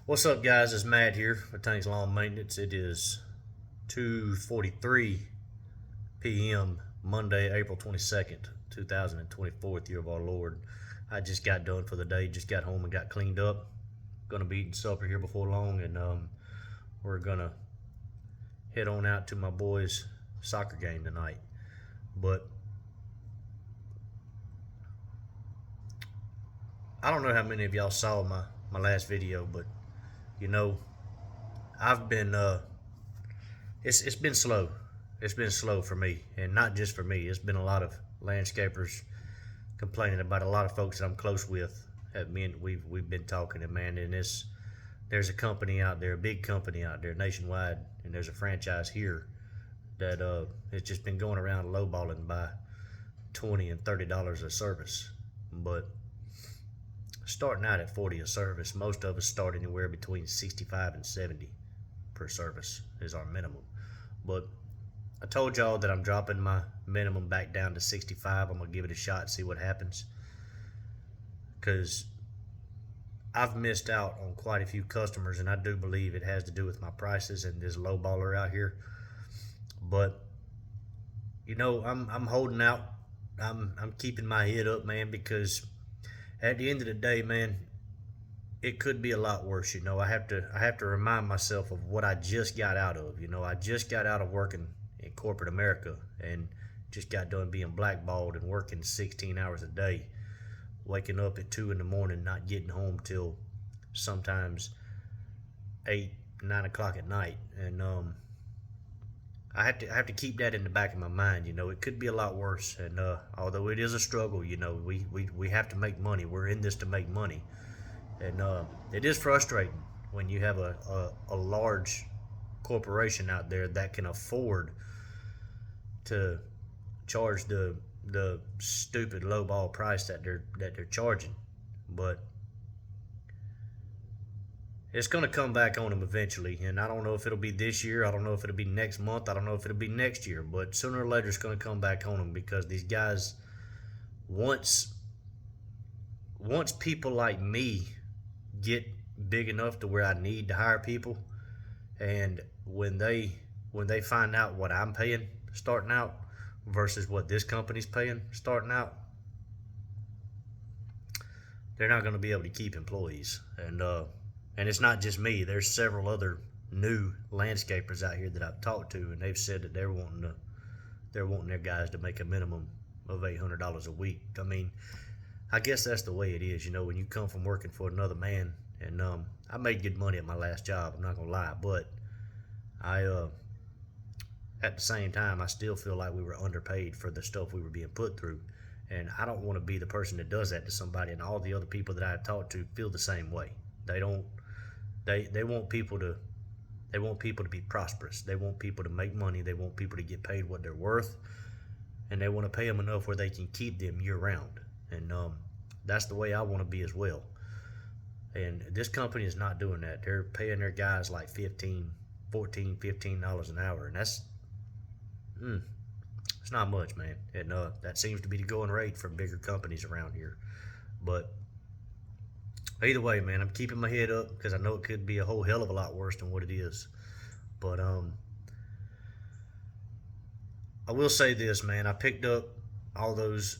What's up, guys? It's Matt here for Tanks Lawn Maintenance. It is 2:43 p.m. Monday, April 22nd, 2024, year of our Lord. I just got done for the day. Just got home and got cleaned up. Gonna be eating supper here before long, and we're gonna head on out to my boys' soccer game tonight. But I don't know how many of y'all saw my last video, but you know I've been it's been slow. It's been slow for me, and not just for me. It's been a lot of landscapers complaining about a lot of folks that I'm close with. We've been talking, and man, and there's a company out there, a big company out there nationwide, and there's a franchise here that has just been going around lowballing by $20 and $30 a service, but starting out at 40 a service. Most of us start anywhere between 65 and 70 per service is our minimum. But I told y'all that I'm dropping my minimum back down to 65. I'm gonna give it a shot, see what happens, because I've missed out on quite a few customers, and I do believe it has to do with my prices and this low baller out here. But I'm holding out. I'm keeping my head up, man, because at the end of the day, man, it could be a lot worse. I have to remind myself of what I just got out of. I just got out of working in corporate America and just got done being blackballed and working 16 hours a day, waking up at 2 in the morning, not getting home till sometimes 8, 9 o'clock at night. And I have to keep that in the back of my mind. It could be a lot worse. And although it is a struggle, we have to make money. We're in this to make money. And it is frustrating when you have a large corporation out there that can afford to charge the stupid lowball price that they're charging. But it's going to come back on them eventually, and I don't know if it'll be this year. I don't know if it'll be next month. I don't know if it'll be next year. But sooner or later, it's going to come back on them, because these guys, once people like me get big enough to where I need to hire people, and when they find out what I'm paying starting out versus what this company's paying starting out, they're not going to be able to keep employees. And it's not just me. There's several other new landscapers out here that I've talked to, and they've said that they're wanting their guys to make a minimum of $800 a week. I mean, I guess that's the way it is. When you come from working for another man, and I made good money at my last job. I'm not gonna lie, but I at the same time, I still feel like we were underpaid for the stuff we were being put through, and I don't want to be the person that does that to somebody. And all the other people that I talked to feel the same way. They don't. They want people to be prosperous. They want people to make money. They want people to get paid what they're worth, and they want to pay them enough where they can keep them year round. And that's the way I want to be as well. And this company is not doing that. They're paying their guys like $15 an hour, and that's it's not much, man. And that seems to be the going rate for bigger companies around here. But either way, man, I'm keeping my head up because I know it could be a whole hell of a lot worse than what it is. But I will say this, man. I picked up all those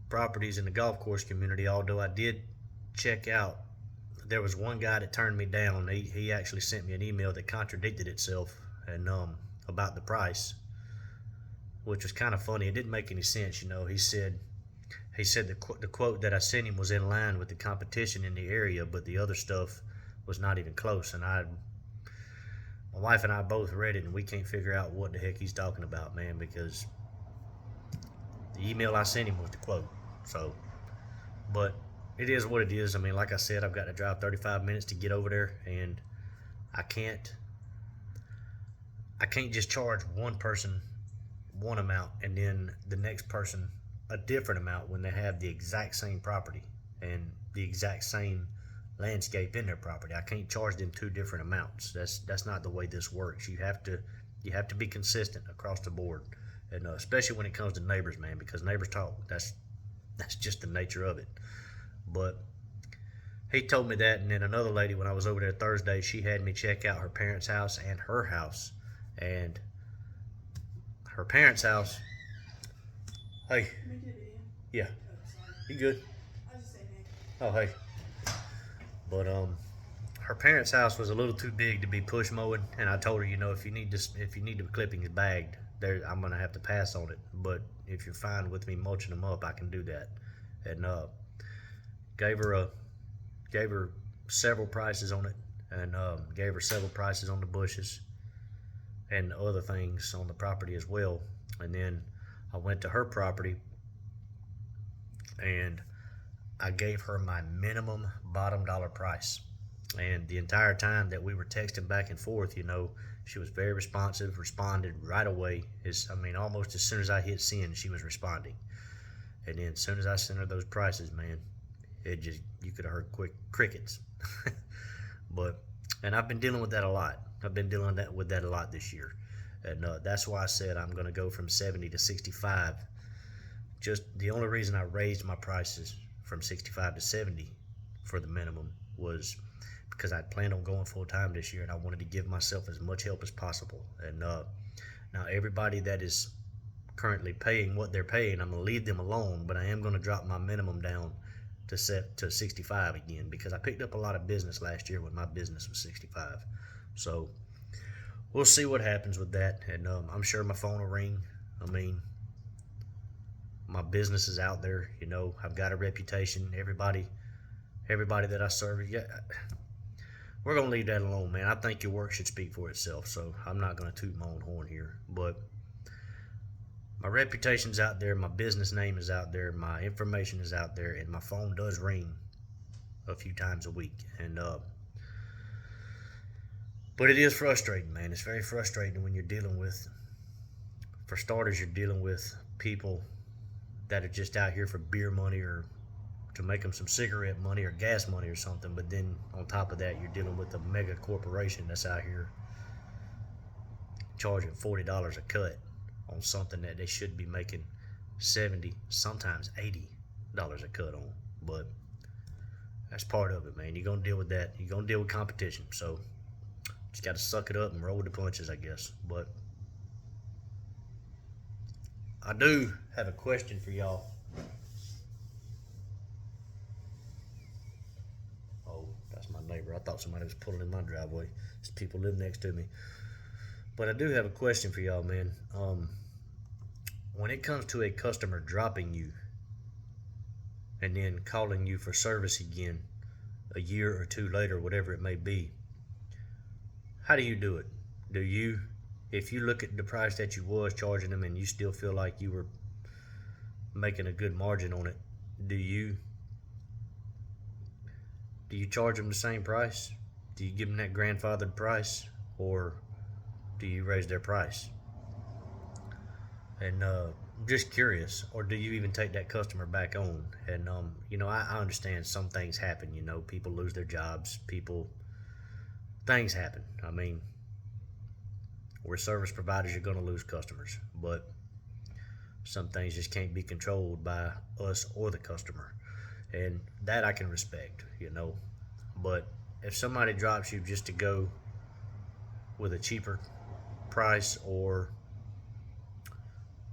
properties in the golf course community, although I did check out. There was one guy that turned me down. He actually sent me an email that contradicted itself, and about the price, which was kind of funny. It didn't make any sense. He said the quote that I sent him was in line with the competition in the area, but the other stuff was not even close. And my wife and I both read it, and we can't figure out what the heck he's talking about, man, because the email I sent him was the quote. So, but it is what it is. I mean, like I said, I've got to drive 35 minutes to get over there, and I can't just charge one person one amount and then the next person a different amount when they have the exact same property and the exact same landscape in their property. I can't charge them two different amounts. That's not the way this works. You have to be consistent across the board, and especially when it comes to neighbors, man, because neighbors talk. That's just the nature of it. But He told me that, and then another lady, when I was over there Thursday, she had me check out her parents' house and her house. And her parents' house, hey, yeah, you good? Oh, hey. But her parents' house was a little too big to be push mowing, and I told her, you know, if you need the clippings bagged, there I'm gonna have to pass on it. But if you're fine with me mulching them up, I can do that. And gave her a gave her several prices on it, and gave her several prices on the bushes and other things on the property as well. And then I went to her property and I gave her my minimum bottom dollar price. And the entire time that we were texting back and forth, you know, she was very responsive, responded right away. Almost as soon as I hit send, she was responding. And then as soon as I sent her those prices, man, you could have heard quick crickets. And I've been dealing with that a lot. I've been dealing with that a lot this year. And that's why I said I'm going to go from 70 to 65. Just the only reason I raised my prices from 65 to 70 for the minimum was because I planned on going full time this year, and I wanted to give myself as much help as possible. And now everybody that is currently paying what they're paying, I'm going to leave them alone, but I am going to drop my minimum down to 65 again, because I picked up a lot of business last year when my business was 65. So we'll see what happens with that, and I'm sure my phone will ring. My business is out there, you know. I've got a reputation. Everybody that I serve, yeah, we're gonna leave that alone, man. I think your work should speak for itself, so I'm not gonna toot my own horn here. But my reputation's out there, my business name is out there, my information is out there, and my phone does ring a few times a week. And but it is frustrating, man. It's very frustrating when you're dealing with, for starters, you're dealing with people that are just out here for beer money or to make them some cigarette money or gas money or something. But then on top of that, you're dealing with a mega corporation that's out here charging $40 a cut on something that they should be making $70, sometimes $80 a cut on. But that's part of it, man. You're gonna deal with that. You're gonna deal with competition. So just got to suck it up and roll with the punches, I guess. But I do have a question for y'all. Oh, that's my neighbor. I thought somebody was pulling in my driveway. There's people live next to me. But I do have a question for y'all, man. When it comes to a customer dropping you and then calling you for service again a year or two later, whatever it may be, how do you do it? If you look at the price that you was charging them and you still feel like you were making a good margin on it, do you charge them the same price? Do you give them that grandfathered price, or do you raise their price? And I'm just curious, or do you even take that customer back on? And I understand some things happen. You know, people lose their jobs, things happen. We're service providers, you're going to lose customers, but some things just can't be controlled by us or the customer, and that I can respect, you know. But if somebody drops you just to go with a cheaper price or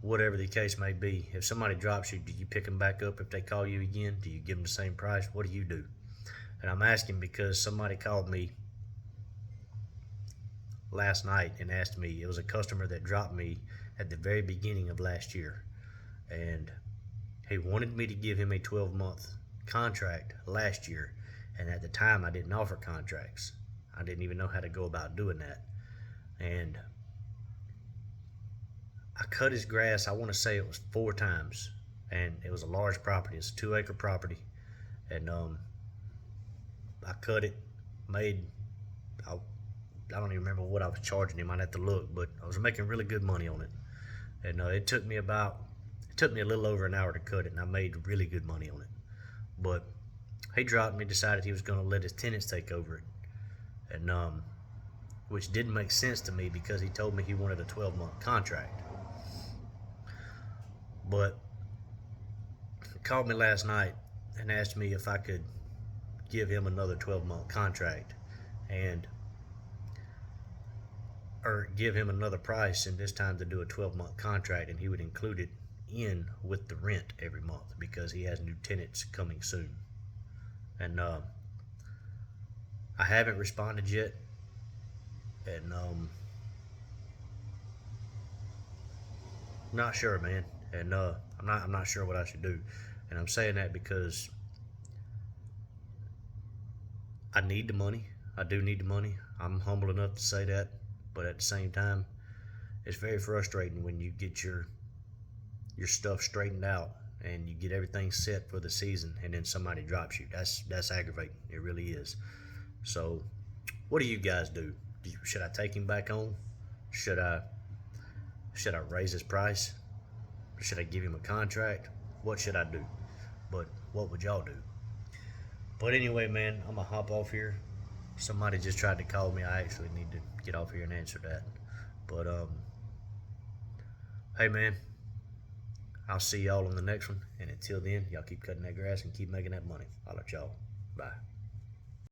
whatever the case may be, if somebody drops you, do you pick them back up if they call you again? Do you give them the same price? What do you do? And I'm asking because somebody called me last night and asked me. It was a customer that dropped me at the very beginning of last year, and he wanted me to give him a 12-month contract last year, and at the time I didn't offer contracts. I didn't even know how to go about doing that. And I cut his grass, I want to say it was 4 times, and it was a large property. It's a 2-acre property, and I cut it, I don't even remember what I was charging him. I'd have to look, but I was making really good money on it. And it took me a little over an hour to cut it, and I made really good money on it. But he dropped me, decided he was going to let his tenants take over it, and which didn't make sense to me because he told me he wanted a 12-month contract. But he called me last night and asked me if I could give him another 12-month contract and or give him another price, and this time to do a 12-month contract, and he would include it in with the rent every month because he has new tenants coming soon. And I haven't responded yet, and not sure, man. And I'm not sure what I should do. And I'm saying that because I need the money. I do need the money. I'm humble enough to say that, but at the same time, it's very frustrating when you get your stuff straightened out and you get everything set for the season, and then somebody drops you. That's aggravating. It really is. So, what do you guys do? Should I take him back on? Should I raise his price? Should I give him a contract? What should I do? But what would y'all do? But anyway, man, I'm gonna hop off here. Somebody just tried to call me. I actually need to get off here and answer that. But hey, man, I'll see y'all on the next one. And until then, y'all keep cutting that grass and keep making that money. I'll let y'all. Bye.